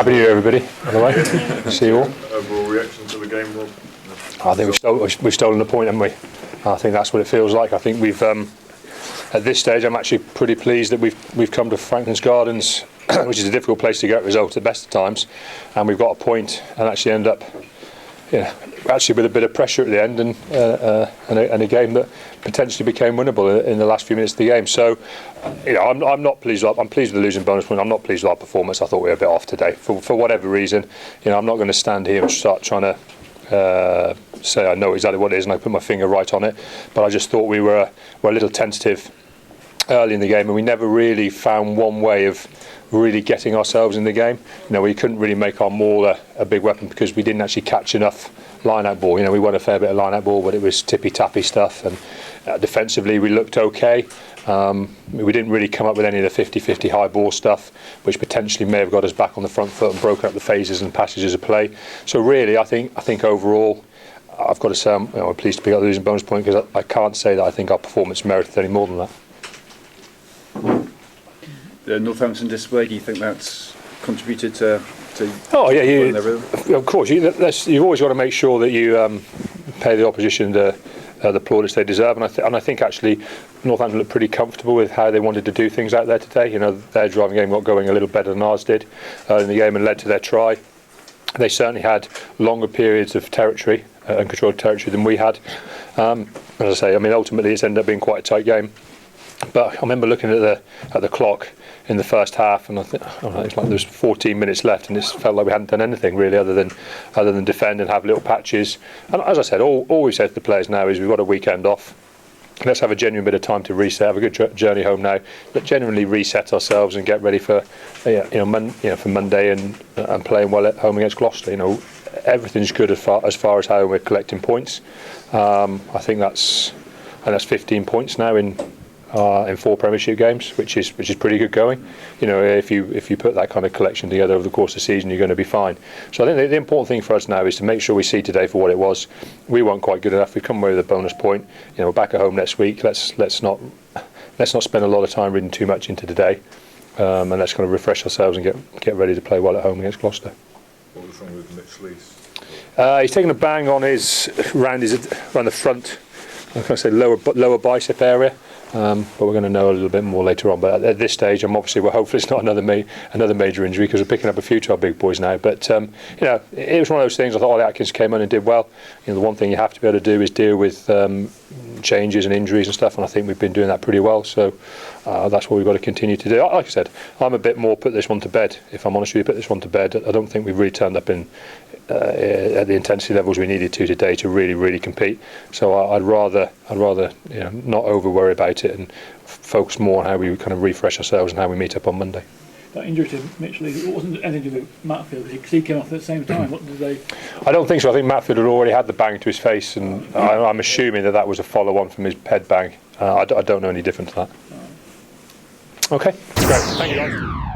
Happy New Year, everybody, by the way. See you all. Overall reaction to the game, Rob? I think we've stolen a point, haven't we? I think that's what it feels like. I think we've, at this stage, I'm actually pretty pleased that we've come to Franklin's Gardens, which is a difficult place to get results at best of times, and we've got a point and actually end up, actually with a bit of pressure at the end and a game that potentially became winnable in the last few minutes of the game. So, I'm not pleased. I'm pleased with the losing bonus point. I'm not pleased with our performance. I thought we were a bit off today for whatever reason. I'm not going to stand here and start trying to say I know exactly what it is and I put my finger right on it. But I just thought we were a little tentative early in the game, and we never really found one way of really getting ourselves in the game. We couldn't really make our maul a big weapon because we didn't actually catch enough line-out ball. We won a fair bit of line-out ball, but it was tippy-tappy stuff, and defensively we looked okay. We didn't really come up with any of the 50-50 high ball stuff, which potentially may have got us back on the front foot and broken up the phases and passages of play. So really, I think overall, I've got to say I'm pleased to pick up the losing bonus point, because I can't say that I think our performance merited any more than that. The Northampton display, do you think that's contributed to oh yeah, of course. You've always got to make sure that you pay the opposition the plaudits they deserve, and I think actually Northampton looked pretty comfortable with how they wanted to do things out there today. Their driving game got going a little better than ours did in the game and led to their try. They certainly had longer periods of territory and controlled territory than we had. As I say, ultimately it's ended up being quite a tight game. But I remember looking at the clock in the first half, and it's like there was 14 minutes left, and it felt like we hadn't done anything really other than defend and have little patches. And as I said, all we said to the players now is we've got a weekend off. Let's have a genuine bit of time to reset. Have a good journey home now. But genuinely reset ourselves and get ready for for Monday and playing well at home against Gloucester. Everything's good as far as how we're collecting points. I think that's 15 points now in 4 Premiership games, which is pretty good going. If you put that kind of collection together over the course of the season, you're going to be fine. So I think the important thing for us now is to make sure we see today for what it was. We weren't quite good enough. We come away with a bonus point. We're back at home next week. Let's not spend a lot of time reading too much into today, and let's kind of refresh ourselves and get ready to play well at home against Gloucester. What was wrong with Mitch Lees? He's taken a bang on around the front. I'm going to say lower bicep area. But we're going to know a little bit more later on. But at this stage, we're hopeful it's not another major injury, because we're picking up a few to our big boys now. But it was one of those things. I thought Ollie Atkins came on and did well. The one thing you have to be able to do is deal with changes and injuries and stuff, and I think we've been doing that pretty well. So that's what we've got to continue to do. Like I said, I'm a bit more put this one to bed. If I'm honest with you, put this one to bed. I don't think we've really turned up at the intensity levels we needed to today to really compete. So I'd rather not over worry about it and focus more on how we kind of refresh ourselves and how we meet up on Monday. That injury to Mitch Lees, it wasn't anything to do with Matfield, because he came off at the same time. What did they? I don't think so. I think Matfield had already had the bang to his face, and I'm assuming that was a follow-on from his head bang. I don't know any different to that. Okay, great. Thank you guys.